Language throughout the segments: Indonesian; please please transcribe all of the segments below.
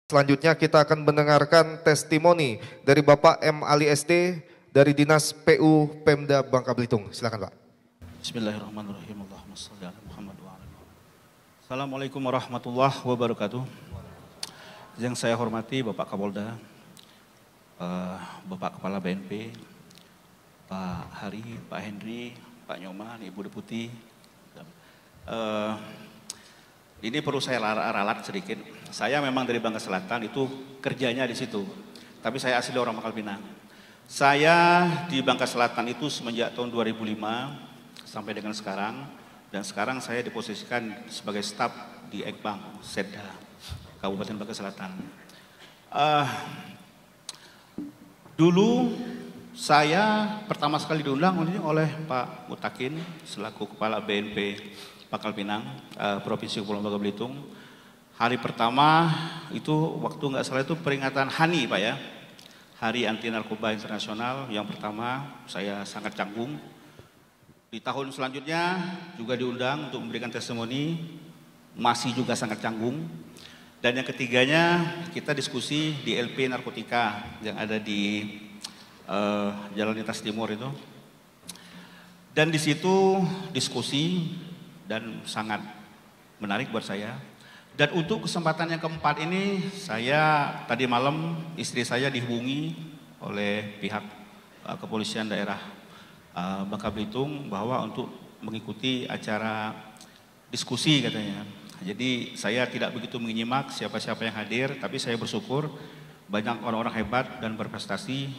Selanjutnya kita akan mendengarkan testimoni dari Bapak M. Ali ST dari Dinas PU Pemda Bangka Belitung. Silakan Pak. Bismillahirrahmanirrahim. Allahumma shalli ala Muhammad wa ala. Assalamualaikum warahmatullahi wabarakatuh. Yang saya hormati Bapak Kapolda, Bapak Kepala BNP, Pak Hari, Pak Henry, Pak Nyoman, Ibu Deputi. Ini perlu saya ralat sedikit. Saya memang dari Bangka Selatan, itu kerjanya di situ. Tapi saya asli orang Pangkal Pinang. Saya di Bangka Selatan itu semenjak tahun 2005 sampai dengan sekarang. Dan sekarang saya diposisikan sebagai staf di Ekbang, Seda, Kabupaten Bangka Selatan. Dulu saya pertama sekali diundang oleh Pak Mutakin selaku Kepala BNP Pangkal Pinang, Provinsi Kepulauan Bangka Belitung. Hari pertama itu waktu nggak salah itu peringatan HANI Pak ya, Hari Anti Narkoba Internasional. Yang pertama saya sangat canggung. Di tahun selanjutnya juga diundang untuk memberikan testimoni, masih juga sangat canggung. Dan yang ketiganya kita diskusi di LP Narkotika yang ada di Jalan Lintas Timur itu. Dan di situ diskusi dan sangat menarik buat saya. Dan untuk kesempatan yang keempat ini, saya tadi malam istri saya dihubungi oleh pihak kepolisian daerah Bangka Belitung bahwa untuk mengikuti acara diskusi katanya. Jadi saya tidak begitu menyimak siapa-siapa yang hadir, tapi saya bersyukur banyak orang-orang hebat dan berprestasi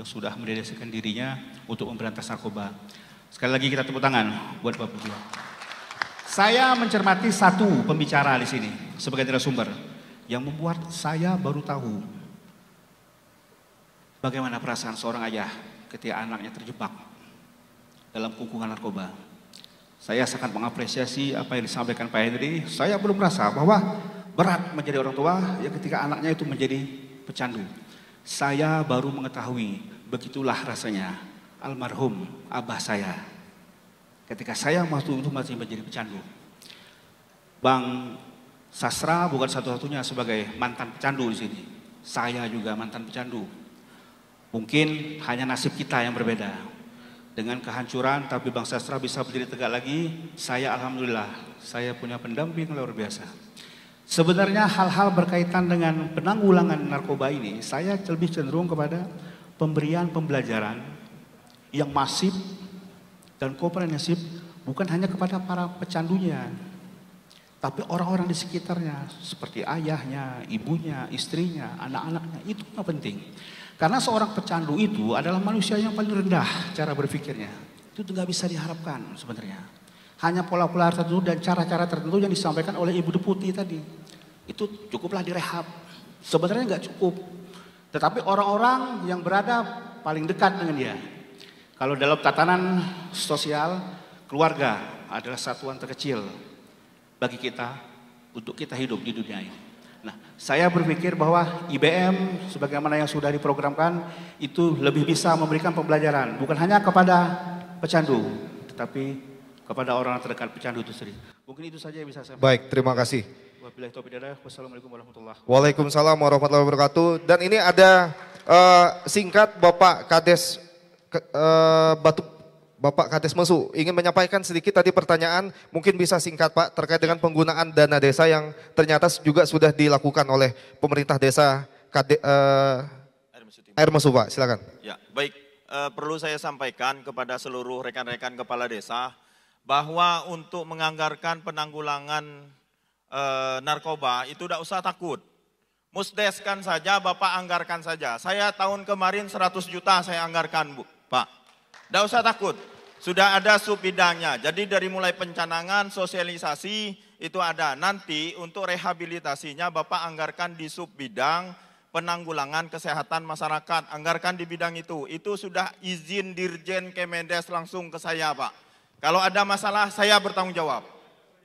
sudah mendedikasikan dirinya untuk memberantas narkoba. Sekali lagi kita tepuk tangan buat Bapak Beliau. Saya mencermati satu pembicara di sini sebagai narasumber yang membuat saya baru tahu bagaimana perasaan seorang ayah ketika anaknya terjebak dalam kungkungan narkoba. Saya sangat mengapresiasi apa yang disampaikan Pak Henry. Saya belum merasa bahwa berat menjadi orang tua yang ketika anaknya itu menjadi pecandu. Saya baru mengetahui begitulah rasanya almarhum abah saya ketika saya waktu itu masih menjadi pecandu. Bang Sasra bukan satu-satunya sebagai mantan pecandu di sini. Saya juga mantan pecandu. Mungkin hanya nasib kita yang berbeda. Dengan kehancuran, tapi Bang Sasra bisa berdiri tegak lagi. Saya alhamdulillah, saya punya pendamping luar biasa. Sebenarnya hal-hal berkaitan dengan penanggulangan narkoba ini, saya lebih cenderung kepada pemberian pembelajaran yang masif dan komprehensif, bukan hanya kepada para pecandunya, tapi orang-orang di sekitarnya, seperti ayahnya, ibunya, istrinya, anak-anaknya. Itu yang penting. Karena seorang pecandu itu adalah manusia yang paling rendah cara berpikirnya. Itu nggak bisa diharapkan sebenarnya. Hanya pola-pola tertentu dan cara-cara tertentu yang disampaikan oleh Ibu Deputi tadi. Itu cukuplah direhab. Sebenarnya nggak cukup. Tetapi orang-orang yang berada paling dekat dengan dia. Kalau dalam tatanan sosial, keluarga adalah satuan terkecil bagi kita untuk kita hidup di dunia ini. Nah, saya berpikir bahwa IBM sebagaimana yang sudah diprogramkan itu lebih bisa memberikan pembelajaran bukan hanya kepada pecandu, tetapi kepada orang terdekat pecandu itu sendiri. Mungkin itu saja yang bisa saya. Baik, terima kasih. Wabillahi taufiq wal hidayah. Wassalamualaikum warahmatullahi wabarakatuh. Waalaikumsalam warahmatullahi wabarakatuh. Dan ini ada singkat Bapak Kades Bapak Kades Mesu ingin menyampaikan sedikit tadi pertanyaan, mungkin bisa singkat Pak terkait dengan penggunaan dana desa yang ternyata juga sudah dilakukan oleh pemerintah desa Air Mesu Pak, silakan. Ya, baik, perlu saya sampaikan kepada seluruh rekan-rekan kepala desa bahwa untuk menganggarkan penanggulangan narkoba itu tidak usah takut. Musdeskan saja, Bapak anggarkan saja. Saya tahun kemarin 100 juta saya anggarkan Bu, Pak. Tidak usah takut, sudah ada subbidangnya. Jadi dari mulai pencanangan, sosialisasi itu ada. Nanti untuk rehabilitasinya Bapak anggarkan di subbidang penanggulangan kesehatan masyarakat. Anggarkan di bidang itu. Itu sudah izin Dirjen Kemendes langsung ke saya Pak. Kalau ada masalah saya bertanggung jawab.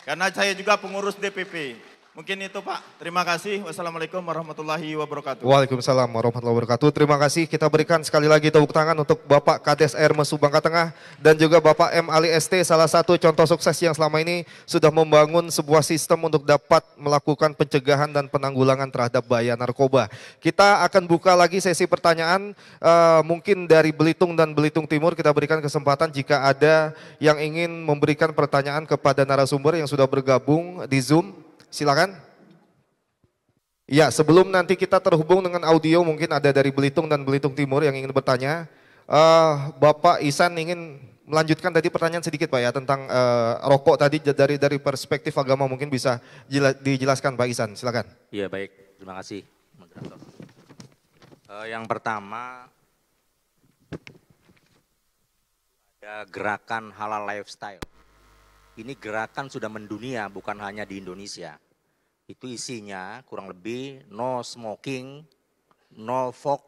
Karena saya juga pengurus DPP. Mungkin itu Pak. Terima kasih. Wassalamualaikum warahmatullahi wabarakatuh. Waalaikumsalam warahmatullahi wabarakatuh. Terima kasih. Kita berikan sekali lagi tepuk tangan untuk Bapak Kades Air Mesu Bangka Tengah dan juga Bapak M. Ali ST, salah satu contoh sukses yang selama ini sudah membangun sebuah sistem untuk dapat melakukan pencegahan dan penanggulangan terhadap bahaya narkoba. Kita akan buka lagi sesi pertanyaan mungkin dari Belitung dan Belitung Timur. Kita berikan kesempatan jika ada yang ingin memberikan pertanyaan kepada narasumber yang sudah bergabung di Zoom. Silakan. Ya, sebelum nanti kita terhubung dengan audio, mungkin ada dari Belitung dan Belitung Timur yang ingin bertanya. Bapak Ihsan ingin melanjutkan tadi pertanyaan sedikit Pak ya tentang rokok tadi dari perspektif agama, mungkin bisa dijelaskan Pak Ihsan. Silakan. Iya baik, terima kasih moderator. Yang pertama ada gerakan halal lifestyle. Ini gerakan sudah mendunia, bukan hanya di Indonesia. Itu isinya kurang lebih no smoking, no vape,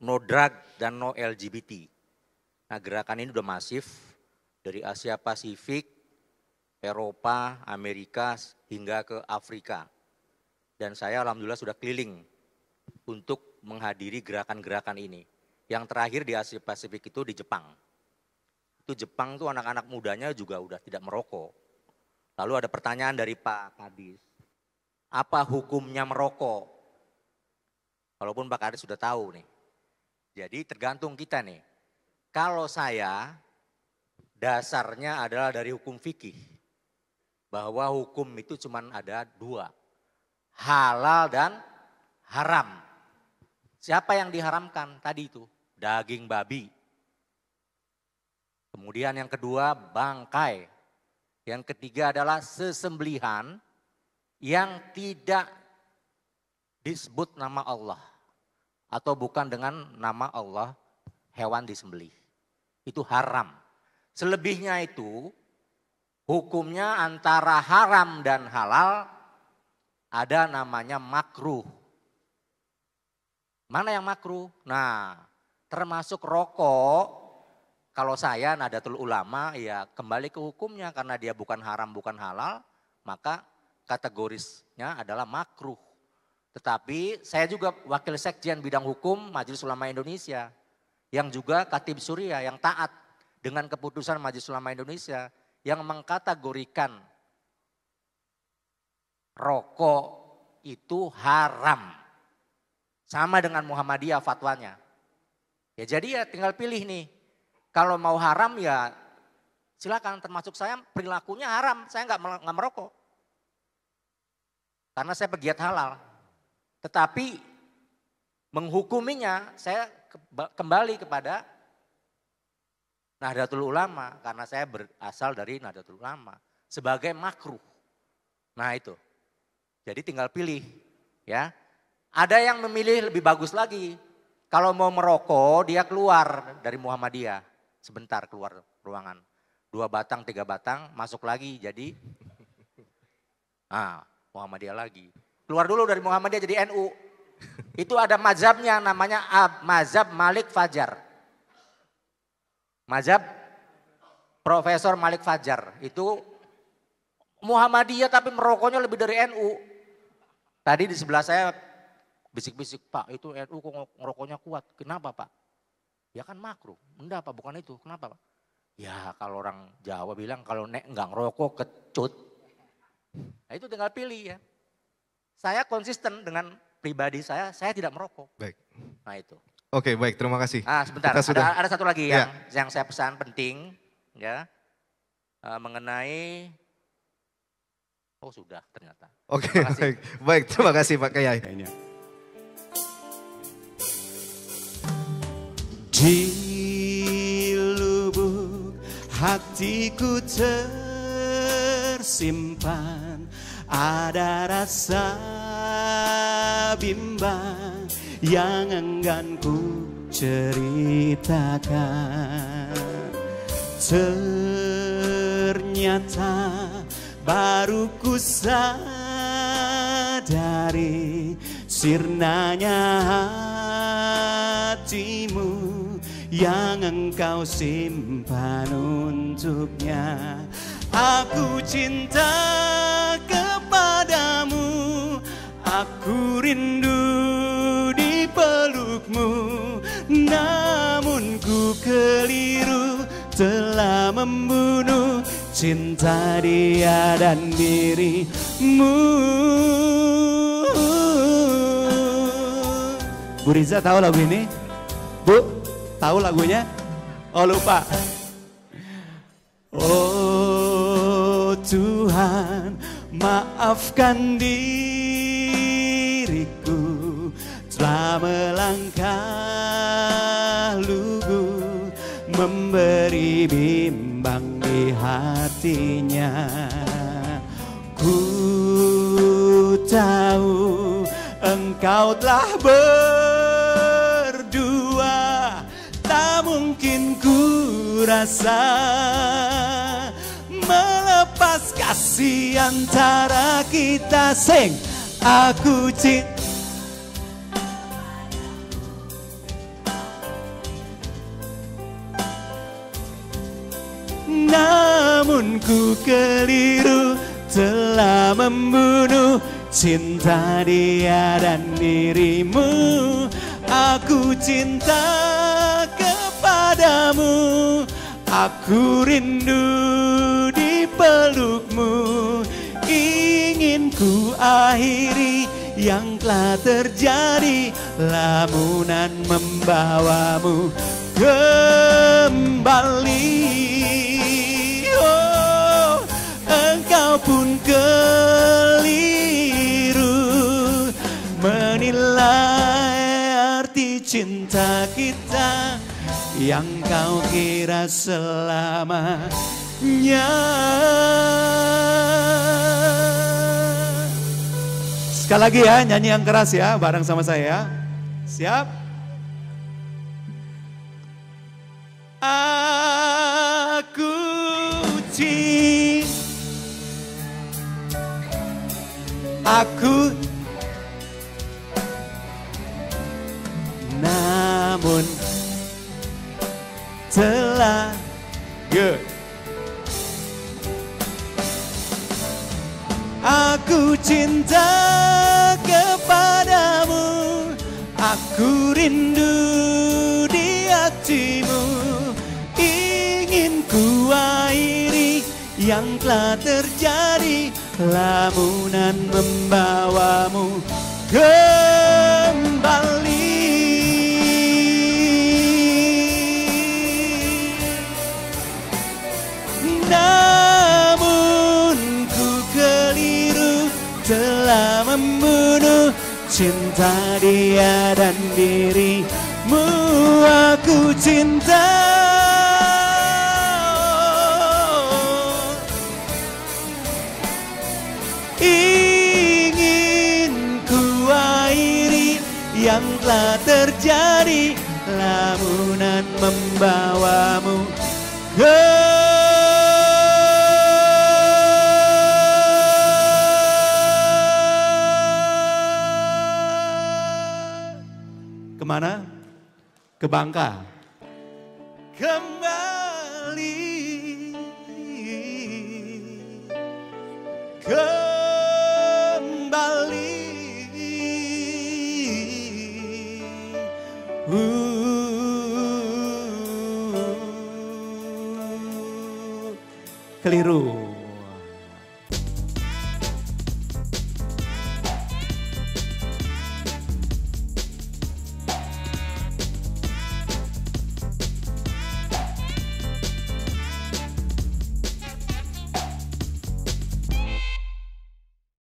no drug, dan no LGBT. Nah gerakan ini udah masif dari Asia Pasifik, Eropa, Amerika, hingga ke Afrika. Dan saya alhamdulillah sudah keliling untuk menghadiri gerakan-gerakan ini. Yang terakhir di Asia Pasifik itu di Jepang. Itu Jepang tuh anak-anak mudanya juga udah tidak merokok. Lalu ada pertanyaan dari Pak Kadis, apa hukumnya merokok? Walaupun Pak Kadis sudah tahu nih. Jadi tergantung kita nih. Kalau saya dasarnya adalah dari hukum fikih. Bahwa hukum itu cuma ada dua. Halal dan haram. Siapa yang diharamkan tadi itu? Daging babi. Kemudian yang kedua bangkai. Yang ketiga adalah sesembelihan yang tidak disebut nama Allah. Atau bukan dengan nama Allah hewan disembelih. Itu haram. Selebihnya itu hukumnya antara haram dan halal ada namanya makruh. Mana yang makruh? Nah termasuk rokok. Kalau saya Nahdlatul Ulama ya kembali ke hukumnya karena dia bukan haram bukan halal maka kategorisnya adalah makruh. Tetapi saya juga wakil sekjen bidang hukum Majelis Ulama Indonesia yang juga Khatib Surya yang taat dengan keputusan Majelis Ulama Indonesia yang mengkategorikan rokok itu haram. Sama dengan Muhammadiyah fatwanya. Ya jadi ya tinggal pilih nih. Kalau mau haram ya silakan, termasuk saya perilakunya haram, saya nggak merokok. Karena saya pegiat halal. Tetapi menghukuminya saya kembali kepada Nahdlatul Ulama. Karena saya berasal dari Nahdlatul Ulama sebagai makruh. Nah itu, jadi tinggal pilih ya. Ada yang memilih lebih bagus lagi. Kalau mau merokok dia keluar dari Muhammadiyah. Sebentar keluar ruangan. 2 batang, 3 batang, masuk lagi jadi Muhammadiyah lagi. Keluar dulu dari Muhammadiyah jadi NU. Itu ada mazhabnya namanya mazhab Malik Fajar. Mazhab Profesor Malik Fajar. Itu Muhammadiyah tapi merokoknya lebih dari NU. Tadi di sebelah saya bisik-bisik, Pak itu NU kok ngerokoknya kuat. Kenapa Pak? Ya kan makruh. Enggak Pak, bukan itu. Kenapa Pak? Ya kalau orang Jawa bilang kalau nek enggak ngerokok kecut. Nah itu tinggal pilih ya. Saya konsisten dengan pribadi saya tidak merokok. Baik. Nah itu. Oke baik, terima kasih. Sebentar, ada satu lagi yang saya pesan penting ya. Mengenai, sudah ternyata. Oke baik, terima kasih Pak Kiai. Di lubuk hatiku tersimpan ada rasa bimbang yang enggan ku ceritakan. Ternyata baru ku sadari sirnanya hatimu yang engkau simpan untuknya. Aku cinta kepada Aku rindu di pelukmu, namun ku keliru telah membunuh cinta dia dan dirimu. Bu Riza tahu lagu ini? Bu, tahu lagunya? Oh lupa. Oh Tuhan, maafkan diriku telah melangkah lugu, memberi bimbang di hatinya. Ku tahu engkau telah berdua, tak mungkin ku rasa melepas kasih antara kita. Sing, aku cinta. Namun ku keliru telah membunuh cinta dia dan dirimu. Aku cinta kepadamu, aku rindu di pelukmu. Ingin ku akhiri yang telah terjadi, lamunan membawamu kembali. Oh, engkau pun keliru menilai arti cinta kita yang kau kira selamanya. Sekali lagi ya, nyanyi yang keras ya, bareng sama saya. Siap? Aku cinta, aku namun telah good. Aku cinta kepadamu, aku rindu di hatimu. Ingin ku akhiri yang telah terjadi, lamunan membawamu kembali. Namun ku keliru telah membunuh cinta dia dan dirimu. Aku cinta, ingin ku akhiri yang telah terjadi, lamunan membawamu kemana? Ke Bangka. Kembali, kembali. Keliru.